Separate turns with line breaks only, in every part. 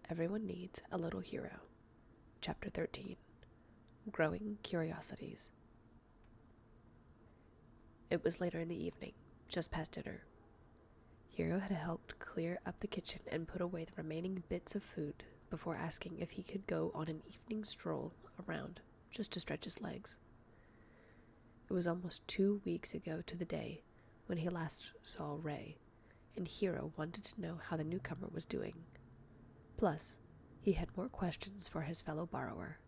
Everyone Needs a Little Hero. Chapter 13. Growing Curiosities. It was later in the evening, just past dinner. Hero had helped clear up the kitchen and put away the remaining bits of food before asking if he could go on an evening stroll around just to stretch his legs. It was almost 2 weeks ago to the day when he last saw Ray, and Hero wanted to know how the newcomer was doing. Plus, he had more questions for his fellow borrower.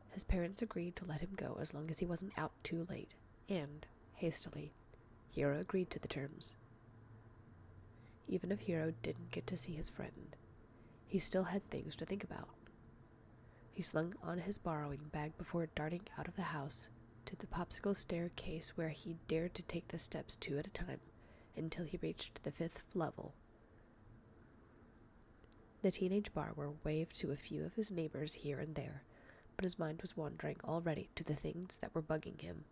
His parents agreed to let him go as long as he wasn't out too late, and, hastily, Hero agreed to the terms. Even if Hero didn't get to see his friend, he still had things to think about. He slung on his borrowing bag before darting out of the house to the popsicle staircase where he dared to take the steps 2 at a time until he reached the 5th level. The teenage borrower waved to a few of his neighbors here and there, but his mind was wandering already to the things that were bugging him.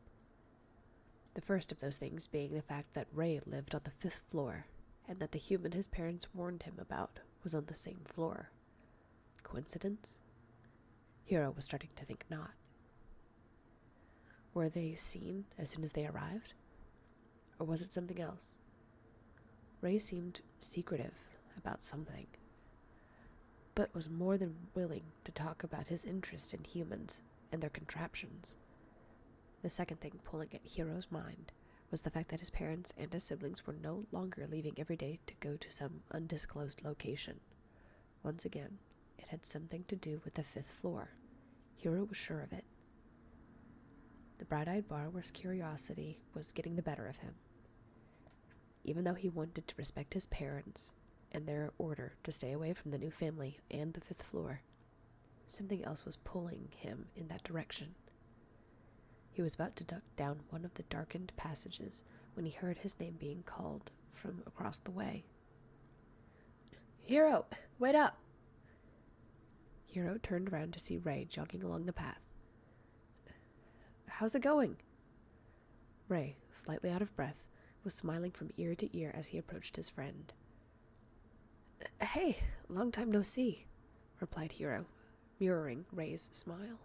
The first of those things being the fact that Ray lived on the 5th floor, and that the human his parents warned him about was on the same floor. Coincidence? Hero was starting to think not. Were they seen as soon as they arrived? Or was it something else? Ray seemed secretive about something, but was more than willing to talk about his interest in humans and their contraptions. The second thing pulling at Hero's mind was the fact that his parents and his siblings were no longer leaving every day to go to some undisclosed location. Once again, it had something to do with the 5th floor. Hero was sure of it. The bright-eyed borrower's curiosity was getting the better of him. Even though he wanted to respect his parents and their order to stay away from the new family and the 5th floor, something else was pulling him in that direction. He was about to duck down one of the darkened passages when he heard his name being called from across the way. "Hero, wait up!" Hero turned around to see Ray jogging along the path. "How's it going?" Ray, slightly out of breath, was smiling from ear to ear as he approached his friend. "Hey, long time no see," replied Hero, mirroring Ray's smile.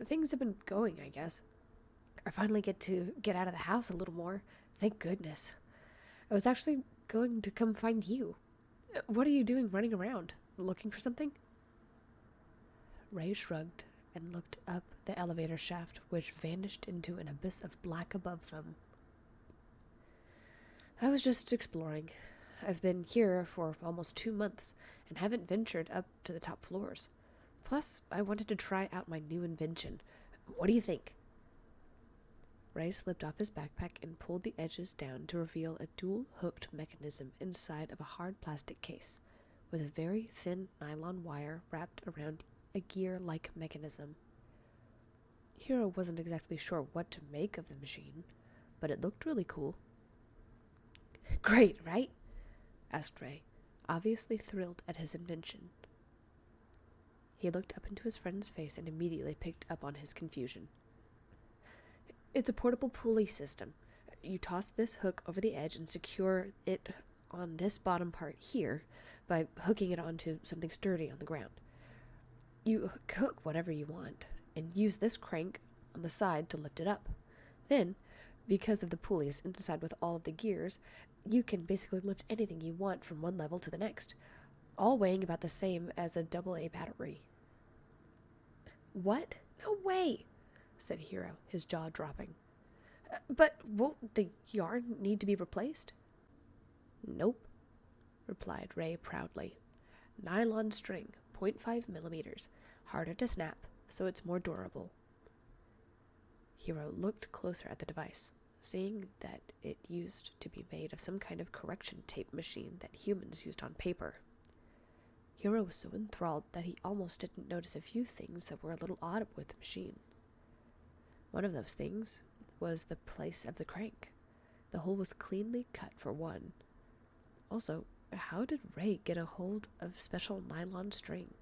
"Things have been going, I guess. I finally get to get out of the house a little more. Thank goodness. I was actually going to come find you. What are you doing running around? Looking for something?" Ray shrugged and looked up the elevator shaft, which vanished into an abyss of black above them. "I was just exploring. I've been here for almost 2 months and haven't ventured up to the top floors. Plus, I wanted to try out my new invention. What do you think?" Ray slipped off his backpack and pulled the edges down to reveal a dual-hooked mechanism inside of a hard plastic case, with a very thin nylon wire wrapped around a gear-like mechanism. Hero wasn't exactly sure what to make of the machine, but it looked really cool. "Great, right?" asked Ray, obviously thrilled at his invention. He looked up into his friend's face and immediately picked up on his confusion. "It's a portable pulley system. You toss this hook over the edge and secure it on this bottom part here by hooking it onto something sturdy on the ground. You hook whatever you want and use this crank on the side to lift it up. Then, because of the pulleys inside with all of the gears, you can basically lift anything you want from one level to the next, all weighing about the same as a AA battery." "What? No way!" said Hero, his jaw dropping. "But won't the yarn need to be replaced?" "Nope," replied Ray proudly. "Nylon string, 0.5 millimeters, harder to snap, so it's more durable." Hero looked closer at the device, seeing that it used to be made of some kind of correction tape machine that humans used on paper. Hero was so enthralled that he almost didn't notice a few things that were a little odd with the machine. One of those things was the place of the crank. The hole was cleanly cut for one. Also, how did Ray get a hold of special nylon string?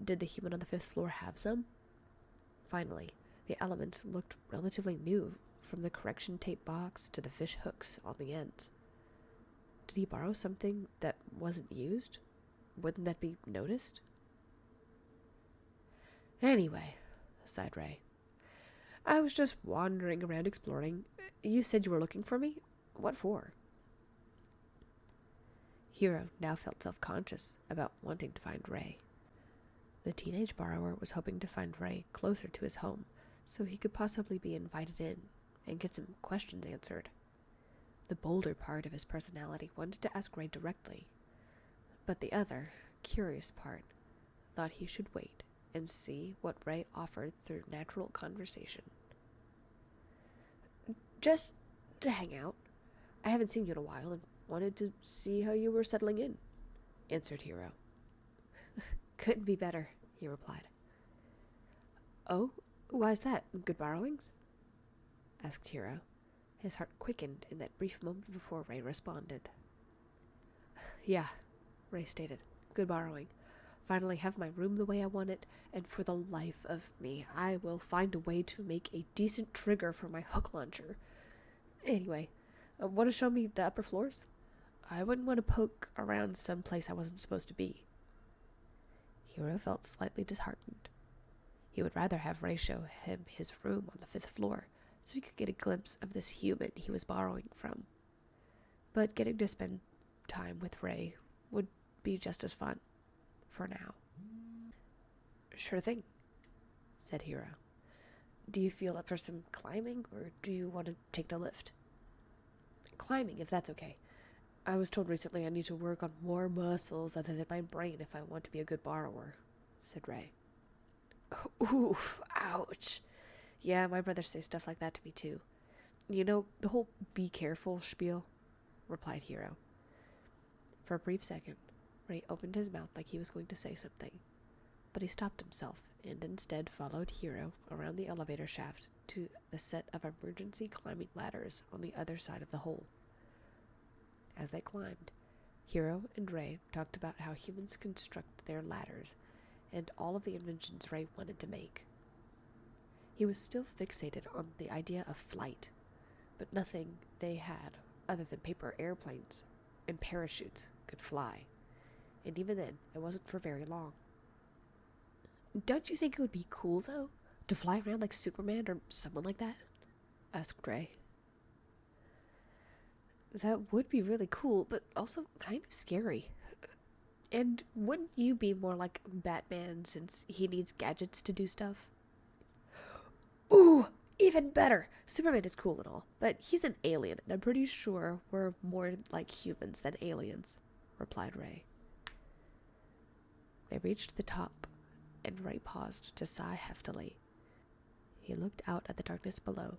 Did the human on the 5th floor have some? Finally, the elements looked relatively new, from the correction tape box to the fish hooks on the ends. Did he borrow something that wasn't used? Wouldn't that be noticed? Anyway, sighed Ray. I was just wandering around exploring. You said you were looking for me? What for? Hiro now felt self-conscious about wanting to find Ray. The teenage borrower was hoping to find Ray closer to his home, so he could possibly be invited in and get some questions answered. The bolder part of his personality wanted to ask Ray directly, but the other, curious part, thought he should wait and see what Ray offered through natural conversation. Just to hang out. I haven't seen you in a while and wanted to see how you were settling in, answered Hiro. Couldn't be better, he replied. Oh, why's that? Good borrowings? Asked Hiro. His heart quickened in that brief moment before Ray responded. Yeah, Ray stated. Good borrowing. Finally have my room the way I want it, and for the life of me, I will find a way to make a decent trigger for my hook launcher. Anyway, want to show me the upper floors? I wouldn't want to poke around some place I wasn't supposed to be. Hiro felt slightly disheartened. He would rather have Ray show him his room on the 5th floor, so he could get a glimpse of this human he was borrowing from. But getting to spend time with Ray would be just as fun, for now. Sure thing, said Hiro. Do you feel up for some climbing, or do you want to take the lift? Climbing, if that's okay. I was told recently I need to work on more muscles other than my brain if I want to be a good borrower, said Ray. Oof, ouch. Yeah, my brothers say stuff like that to me too. You know, the whole be careful spiel, replied Hiro. For a brief second, Ray opened his mouth like he was going to say something, but he stopped himself and instead followed Hiro around the elevator shaft to the set of emergency climbing ladders on the other side of the hole. As they climbed, Hiro and Ray talked about how humans construct their ladders and all of the inventions Ray wanted to make. He was still fixated on the idea of flight, but nothing they had, other than paper airplanes and parachutes, could fly. And even then, it wasn't for very long. Don't you think it would be cool, though, to fly around like Superman or someone like that? Asked Ray. That would be really cool, but also kind of scary. And wouldn't you be more like Batman since he needs gadgets to do stuff? Ooh, even better! Superman is cool and all, but he's an alien, and I'm pretty sure we're more like humans than aliens, replied Ray. They reached the top, and Ray paused to sigh heftily. He looked out at the darkness below,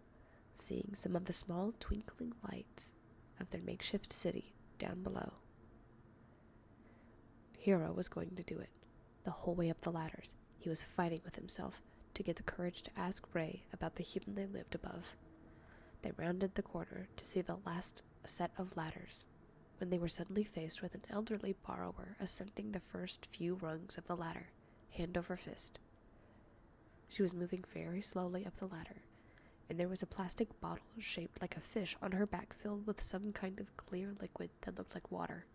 seeing some of the small twinkling lights of their makeshift city down below. Hiro was going to do it. The whole way up the ladders, he was fighting with himself to get the courage to ask Ray about the human they lived above. They rounded the corner to see the last set of ladders, when they were suddenly faced with an elderly borrower ascending the first few rungs of the ladder, hand over fist. She was moving very slowly up the ladder, and there was a plastic bottle shaped like a fish on her back filled with some kind of clear liquid that looked like water.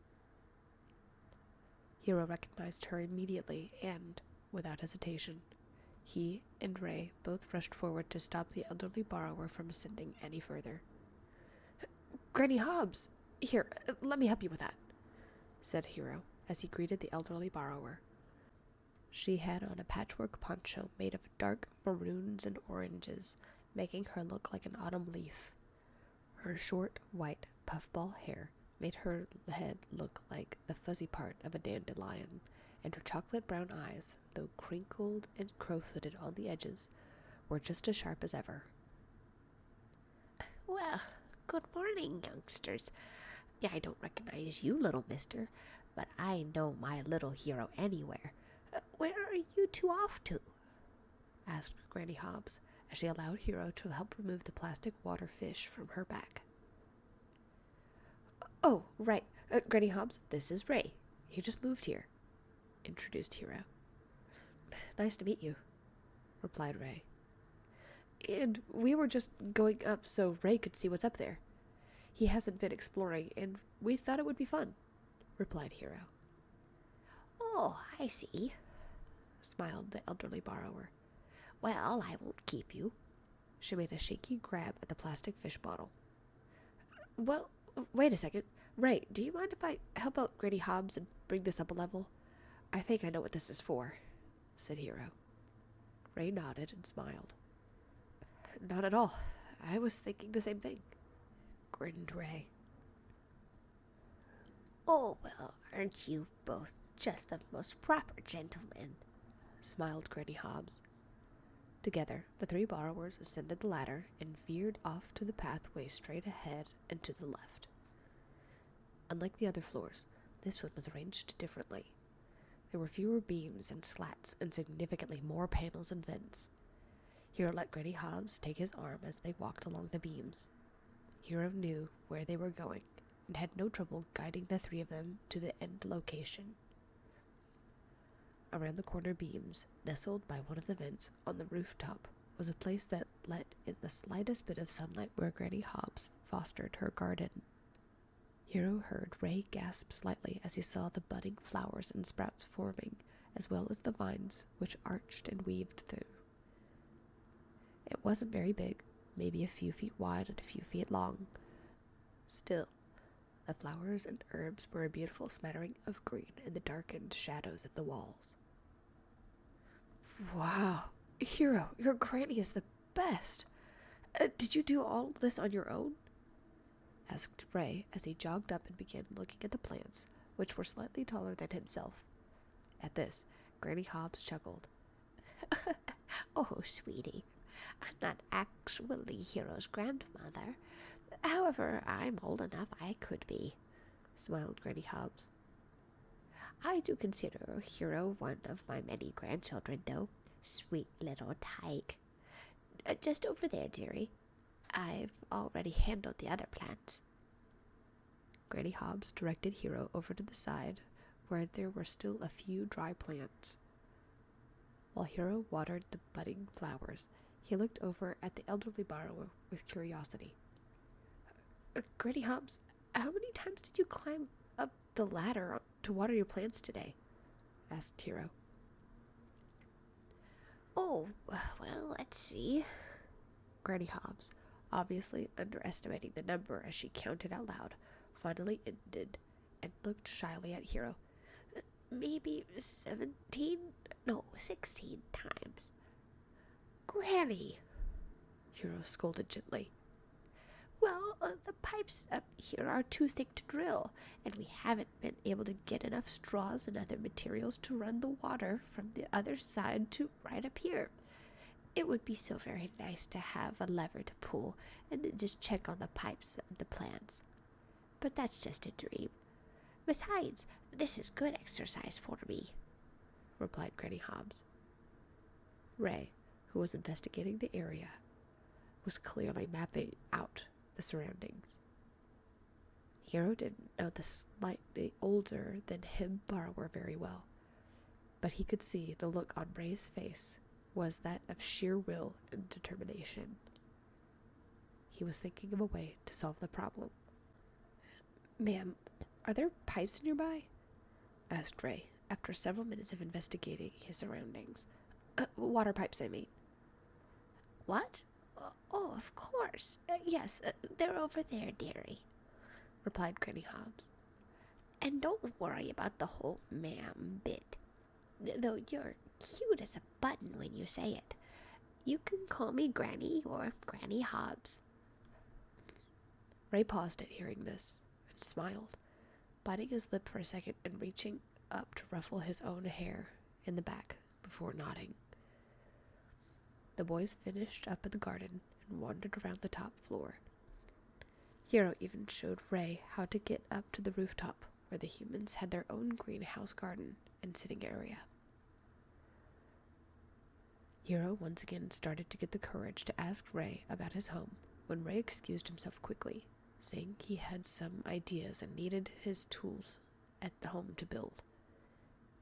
Hiro recognized her immediately and, without hesitation, he and Ray both rushed forward to stop the elderly borrower from ascending any further. Granny Hobbs! Here, let me help you with that, said Hiro as he greeted the elderly borrower. She had on a patchwork poncho made of dark maroons and oranges, making her look like an autumn leaf. Her short, white, puffball hair made her head look like the fuzzy part of a dandelion, and her chocolate brown eyes, though crinkled and crow-footed on the edges, were just as sharp as ever. Well, good morning, youngsters. Yeah, I don't recognize you, little mister, but I know my little hero anywhere. Where are you two off to? Asked Granny Hobbs, as she allowed Hiro to help remove the plastic water fish from her back. Oh, right. Granny Hobbs, this is Ray. He just moved here, introduced Hiro. Nice to meet you, replied Ray. And we were just going up so Ray could see what's up there. He hasn't been exploring, and we thought it would be fun, replied Hero.
Oh, I see, smiled the elderly borrower. Well, I won't keep you.
She made a shaky grab at the plastic fish bottle. Well, wait a second. Ray, do you mind if I help out Granny Hobbs and bring this up a level? I think I know what this is for, said Hero. Ray nodded and smiled. Not at all. I was thinking the same thing, grinned Ray.
Oh, well, aren't you both just the most proper gentlemen?
Smiled Granny Hobbs. Together, the three borrowers ascended the ladder and veered off to the pathway straight ahead and to the left. Unlike the other floors, this one was arranged differently. There were fewer beams and slats and significantly more panels and vents. Hero let Granny Hobbs take his arm as they walked along the beams. Hero knew where they were going and had no trouble guiding the three of them to the end location. Around the corner beams, nestled by one of the vents on the rooftop, was a place that let in the slightest bit of sunlight where Granny Hobbs fostered her garden. Hero heard Ray gasp slightly as he saw the budding flowers and sprouts forming, as well as the vines which arched and weaved through. It wasn't very big, maybe a few feet wide and a few feet long. Still, the flowers and herbs were a beautiful smattering of green in the darkened shadows of the walls. Wow, Hero, your granny is the best. Did you do all this on your own? Asked Ray as he jogged up and began looking at the plants, which were slightly taller than himself. At this, Granny Hobbs chuckled.
Oh, sweetie, I'm not actually Hero's grandmother. However, I'm old enough I could be, smiled Granny Hobbs. I do consider Hero one of my many grandchildren, though. Sweet little tyke. Just over there, dearie. I've already handled the other plants.
Granny Hobbs directed Hero over to the side, where there were still a few dry plants. While Hero watered the budding flowers, he looked over at the elderly borrower with curiosity. Granny Hobbs, how many times did you climb up the ladder to water your plants today? Asked Hero.
Oh, well, let's see.
Granny Hobbs, obviously underestimating the number as she counted out loud, finally ended and looked shyly at Hero.
Maybe 16 times. Granny,
Hero scolded gently.
Well, the pipes up here are too thick to drill, and we haven't been able to get enough straws and other materials to run the water from the other side to right up here. It would be so very nice to have a lever to pull and then just check on the pipes and the plants. But that's just a dream. Besides, this is good exercise for me, replied Granny Hobbs.
Ray, who was investigating the area, was clearly mapping out the surroundings. Hero didn't know the slightly older than him borrower very well, but he could see the look on Ray's face was that of sheer will and determination. He was thinking of a way to solve the problem. Ma'am, are there pipes nearby? Asked Ray, after several minutes of investigating his surroundings. Water pipes, I mean.
What? Oh, of course. Yes, they're over there, dearie, replied Granny Hobbs. And don't worry about the whole ma'am bit, though you're cute as a button when you say it. You can call me Granny or Granny Hobbs.
Ray paused at hearing this and smiled, biting his lip for a second and reaching up to ruffle his own hair in the back before nodding. The boys finished up in the garden and wandered around the top floor. Hero even showed Ray how to get up to the rooftop, where the humans had their own greenhouse garden and sitting area. Hero once again started to get the courage to ask Ray about his home, when Ray excused himself quickly, saying he had some ideas and needed his tools at the home to build.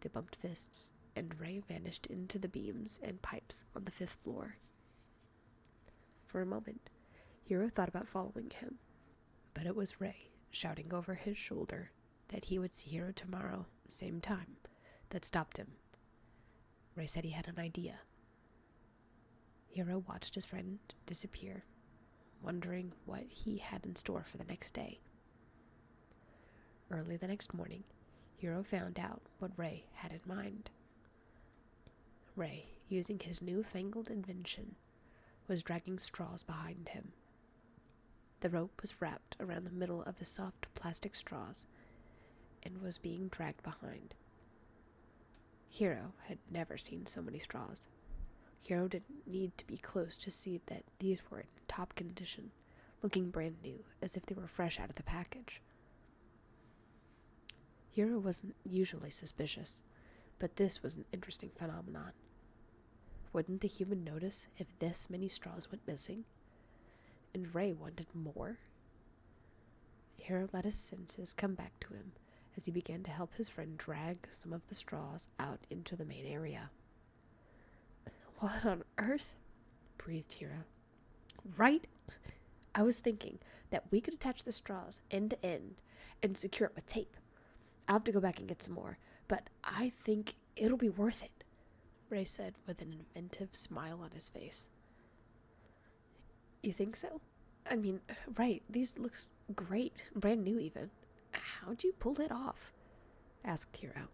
They bumped fists, and Ray vanished into the beams and pipes on the 5th floor. For a moment, Hero thought about following him, But it was Ray, shouting over his shoulder that he would see Hero tomorrow, same time, that stopped him. Ray said he had an idea. Hero watched his friend disappear, wondering what he had in store for the next day. Early the next morning, Hero found out what Ray had in mind. Ray, using his newfangled invention, was dragging straws behind him. The rope was wrapped around the middle of the soft plastic straws and was being dragged behind. Hero had never seen so many straws. Hero didn't need to be close to see that these were in top condition, looking brand new, as if they were fresh out of the package. Hero wasn't usually suspicious, but this was an interesting phenomenon. Wouldn't the human notice if this many straws went missing? And Ray wanted more? Hero let his senses come back to him as he began to help his friend drag some of the straws out into the main area. What on earth? Breathed Hero. Right? I was thinking that we could attach the straws end to end and secure it with tape. I'll have to go back and get some more, but I think it'll be worth it, Ray said with an inventive smile on his face. You think so? I mean, right, these looks great, brand new even. How'd you pull it off? Asked Hero.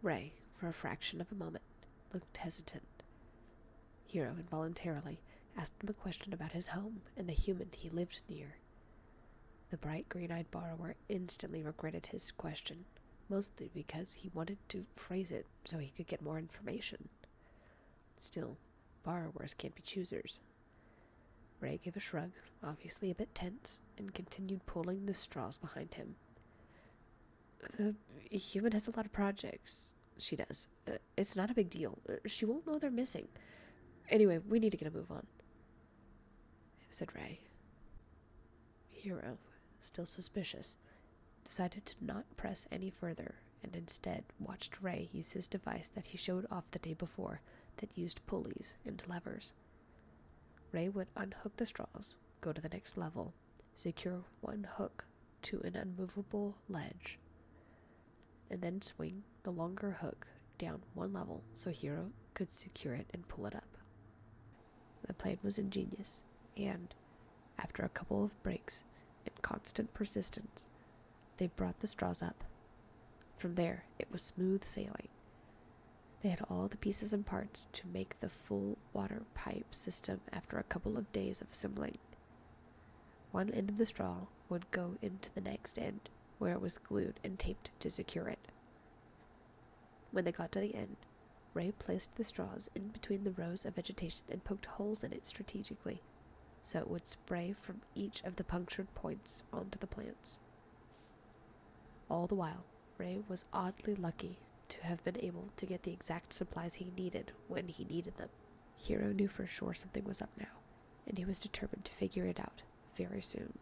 Ray, for a fraction of a moment, looked hesitant. Hero involuntarily asked him a question about his home and the human he lived near. The bright green-eyed borrower instantly regretted his question, mostly because he wanted to phrase it so he could get more information. Still, borrowers can't be choosers. Ray gave a shrug, obviously a bit tense, and continued pulling the straws behind him. The human has a lot of projects. She does. It's not a big deal. She won't know they're missing. Anyway, we need to get a move on, said Ray. Hero, still suspicious, decided to not press any further and instead watched Ray use his device that he showed off the day before that used pulleys and levers. Ray would unhook the straws, go to the next level, secure one hook to an unmovable ledge, and then swing the longer hook down one level so Hero could secure it and pull it up. The plan was ingenious, and, after a couple of breaks and constant persistence, they brought the straws up. From there, it was smooth sailing. They had all the pieces and parts to make the full water pipe system after a couple of days of assembling. One end of the straw would go into the next end, where it was glued and taped to secure it. When they got to the end, Ray placed the straws in between the rows of vegetation and poked holes in it strategically, so it would spray from each of the punctured points onto the plants. All the while, Ray was oddly lucky to have been able to get the exact supplies he needed when he needed them. Hero knew for sure something was up now, and he was determined to figure it out very soon.